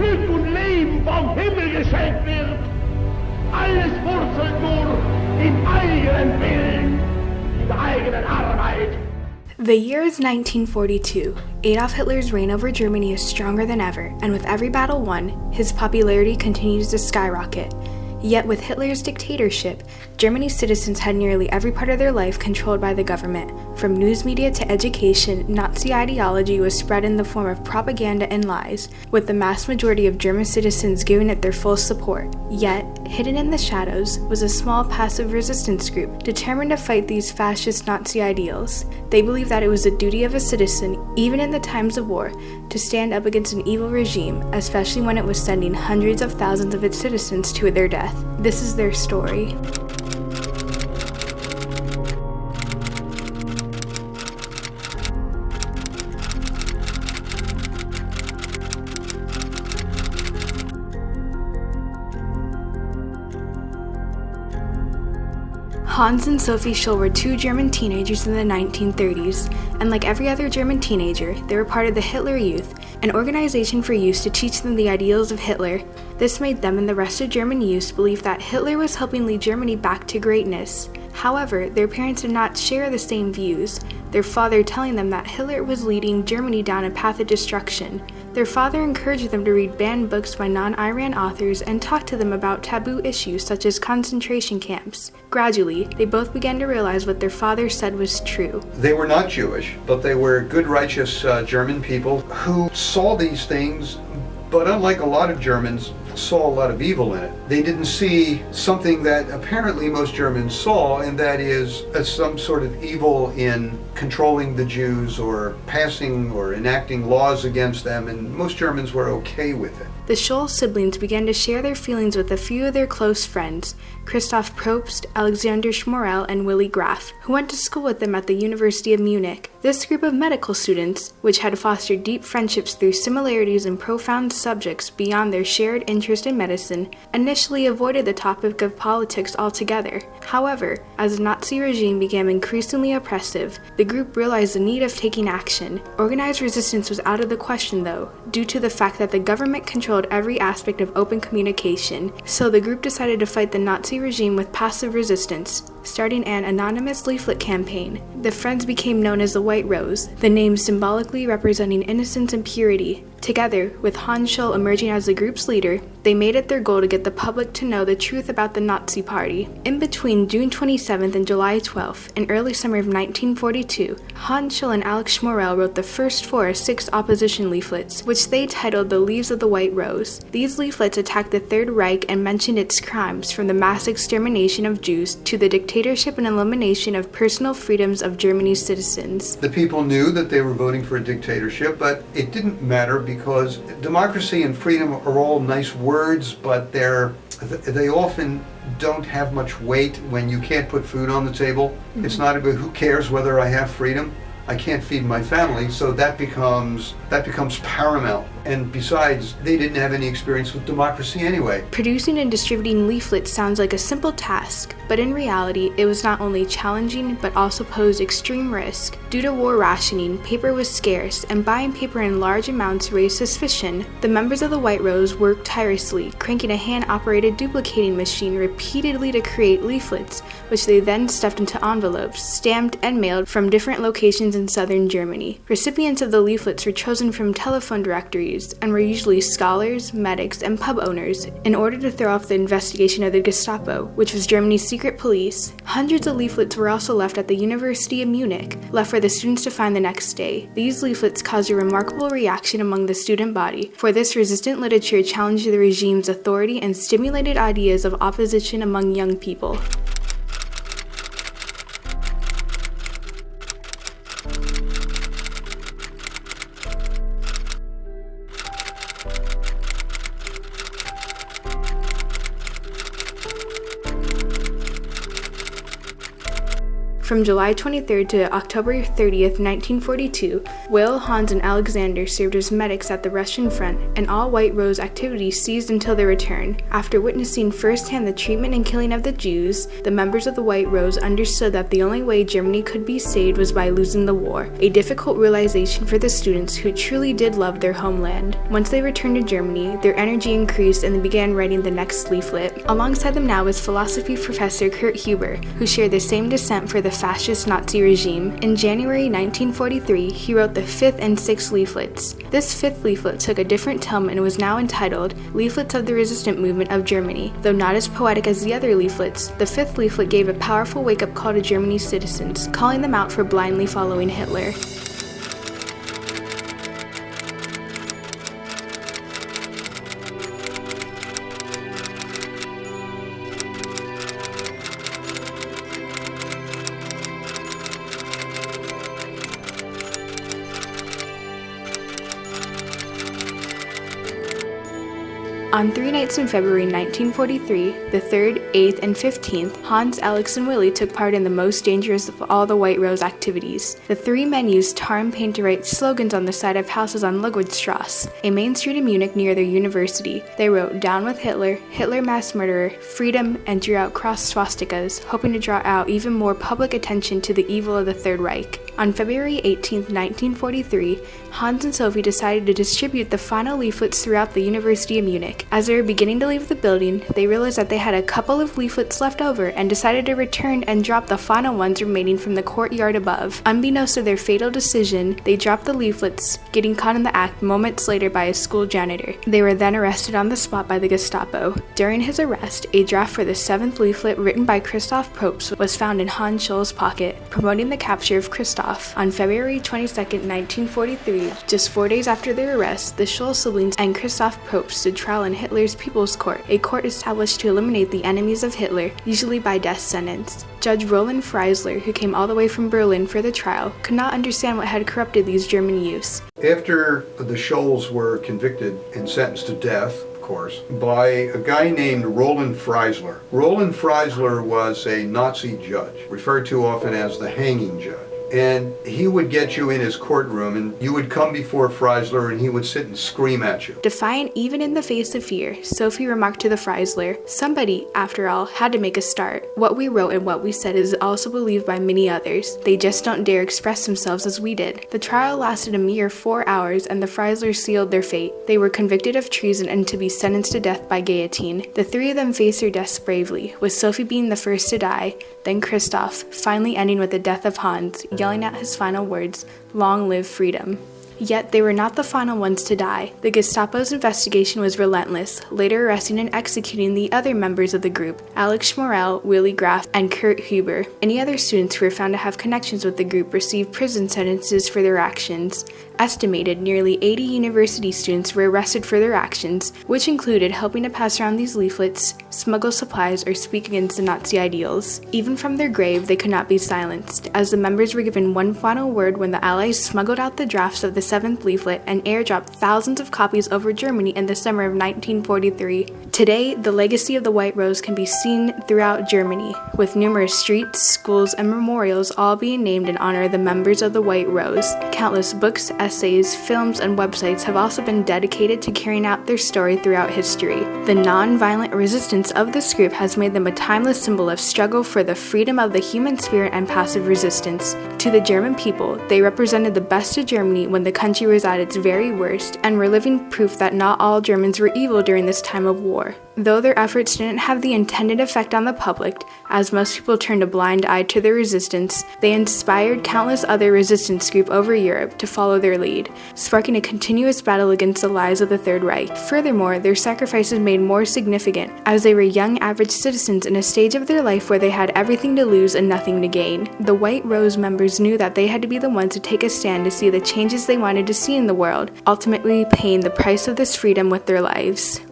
Glück und Leben vom Himmel geschenkt wird. Alles wurzelt nur im eigenen Willen, in der eigenen Arbeit. The year is 1942. Adolf Hitler's reign over Germany is stronger than ever, and with every battle won, his popularity continues to skyrocket. Yet with Hitler's dictatorship, Germany's citizens had nearly every part of their life controlled by the government. From news media to education, Nazi ideology was spread in the form of propaganda and lies, with the mass majority of German citizens giving it their full support. Yet, hidden in the shadows was a small passive resistance group determined to fight these fascist Nazi ideals. They believed that it was the duty of a citizen, even in the times of war, to stand up against an evil regime, especially when it was sending hundreds of thousands of its citizens to their death. This is their story. Hans and Sophie Scholl were two German teenagers in the 1930s, and like every other German teenager, they were part of the Hitler Youth, an organization for youth to teach them the ideals of Hitler. This made them and the rest of German youth believe that Hitler was helping lead Germany back to greatness. However, their parents did not share the same views, their father telling them that Hitler was leading Germany down a path of destruction. Their father encouraged them to read banned books by non-Iran authors and talk to them about taboo issues such as concentration camps. Gradually, they both began to realize what their father said was true. They were not Jewish, but they were good, righteous German people who saw these things, but unlike a lot of Germans, saw a lot of evil in it. They didn't see something that apparently most Germans saw, and that is some sort of evil in controlling the Jews or passing or enacting laws against them, and most Germans were okay with it. The Scholl siblings began to share their feelings with a few of their close friends, Christoph Probst, Alexander Schmorell, and Willy Graf, who went to school with them at the University of Munich. This group of medical students, which had fostered deep friendships through similarities in profound subjects beyond their shared interest in medicine, initially avoided the topic of politics altogether. However, as the Nazi regime became increasingly oppressive, the group realized the need of taking action. Organized resistance was out of the question, though, due to the fact that the government controlled every aspect of open communication, so the group decided to fight the Nazi regime with passive resistance, starting an anonymous leaflet campaign. The Friends became known as the White Rose, the name symbolically representing innocence and purity. Together, with Hans Scholl emerging as the group's leader, they made it their goal to get the public to know the truth about the Nazi Party. In between June 27th and July 12th, in early summer of 1942, Hans Scholl and Alex Schmorell wrote the first 4 of 6 opposition leaflets, which they titled The Leaves of the White Rose. These leaflets attacked the Third Reich and mentioned its crimes, from the mass extermination of Jews to the dictatorship and elimination of personal freedoms of Germany's citizens. The people knew that they were voting for a dictatorship, but it didn't matter because democracy and freedom are all nice words, but they often don't have much weight when you can't put food on the table. Mm-hmm. It's not about who cares whether I have freedom. I can't feed my family, so that becomes paramount. And besides, they didn't have any experience with democracy anyway. Producing and distributing leaflets sounds like a simple task, but in reality, it was not only challenging, but also posed extreme risk. Due to war rationing, paper was scarce, and buying paper in large amounts raised suspicion. The members of the White Rose worked tirelessly, cranking a hand-operated duplicating machine repeatedly to create leaflets, which they then stuffed into envelopes, stamped and mailed from different locations in southern Germany. Recipients of the leaflets were chosen from telephone directories and were usually scholars, medics, and pub owners in order to throw off the investigation of the Gestapo, which was Germany's secret police. Hundreds of leaflets were also left at the University of Munich, left for the students to find the next day. These leaflets caused a remarkable reaction among the student body, for this resistant literature challenged the regime's authority and stimulated ideas of opposition among young people. From July 23rd to October 30th, 1942, Will, Hans, and Alexander served as medics at the Russian front, and all White Rose activities ceased until their return. After witnessing firsthand the treatment and killing of the Jews, the members of the White Rose understood that the only way Germany could be saved was by losing the war, a difficult realization for the students who truly did love their homeland. Once they returned to Germany, their energy increased and they began writing the next leaflet. Alongside them now is philosophy professor Kurt Huber, who shared the same dissent for the fascist Nazi regime. In January 1943, he wrote the fifth and sixth leaflets. This fifth leaflet took a different tone and was now entitled Leaflets of the Resistant Movement of Germany. Though not as poetic as the other leaflets, the fifth leaflet gave a powerful wake-up call to Germany's citizens, calling them out for blindly following Hitler. On 3 nights in February 1943, the 3rd, 8th, and 15th, Hans, Alex, and Willie took part in the most dangerous of all the White Rose activities. The three men used tar and paint to write slogans on the side of houses on Ludwigstrasse, a main street in Munich near their university. They wrote, "Down with Hitler, Hitler mass murderer, freedom," and drew out cross swastikas, hoping to draw out even more public attention to the evil of the Third Reich. On February 18, 1943, Hans and Sophie decided to distribute the final leaflets throughout the University of Munich. As they were beginning to leave the building, they realized that they had a couple of leaflets left over and decided to return and drop the final ones remaining from the courtyard above. Unbeknownst to their fatal decision, they dropped the leaflets, getting caught in the act moments later by a school janitor. They were then arrested on the spot by the Gestapo. During his arrest, a draft for the 7th leaflet written by Christoph Probst was found in Hans Scholl's pocket, promoting the capture of Christoph. On February 22, 1943, just 4 days after their arrest, the Scholl siblings and Christoph Probst stood trial in Hitler's People's Court, a court established to eliminate the enemies of Hitler, usually by death sentence. Judge Roland Freisler, who came all the way from Berlin for the trial, could not understand what had corrupted these German youths. After the Scholls were convicted and sentenced to death, of course, by a guy named Roland Freisler. Roland Freisler was a Nazi judge, referred to often as the hanging judge. And he would get you in his courtroom, and you would come before Freisler, and he would sit and scream at you. Defiant even in the face of fear, Sophie remarked to the Freisler, "Somebody, after all, had to make a start. What we wrote and what we said is also believed by many others. They just don't dare express themselves as we did." The trial lasted a mere 4 hours, and the Freislers sealed their fate. They were convicted of treason and to be sentenced to death by guillotine. The three of them faced their deaths bravely, with Sophie being the first to die, then Christoph, finally ending with the death of Hans, yelling out his final words, "Long live freedom." Yet they were not the final ones to die. The Gestapo's investigation was relentless, later arresting and executing the other members of the group, Alex Schmorell, Willy Graf, and Kurt Huber. Any other students who were found to have connections with the group received prison sentences for their actions. Estimated nearly 80 university students were arrested for their actions, which included helping to pass around these leaflets, smuggle supplies, or speak against the Nazi ideals. Even from their grave, they could not be silenced, as the members were given one final word when the Allies smuggled out the drafts of the 7th leaflet and airdropped thousands of copies over Germany in the summer of 1943. Today, the legacy of the White Rose can be seen throughout Germany, with numerous streets, schools, and memorials all being named in honor of the members of the White Rose. Countless books, essays, films, and websites have also been dedicated to carrying out their story throughout history. The non-violent resistance of this group has made them a timeless symbol of struggle for the freedom of the human spirit and passive resistance. To the German people, they represented the best of Germany when the country was at its very worst, and were living proof that not all Germans were evil during this time of war. Though their efforts didn't have the intended effect on the public, as most people turned a blind eye to their resistance, they inspired countless other resistance groups over Europe to follow their lead, sparking a continuous battle against the lies of the Third Reich. Furthermore, their sacrifices made more significant, as they were young average citizens in a stage of their life where they had everything to lose and nothing to gain. The White Rose members knew that they had to be the ones to take a stand to see the changes they wanted to see in the world, ultimately paying the price of this freedom with their lives.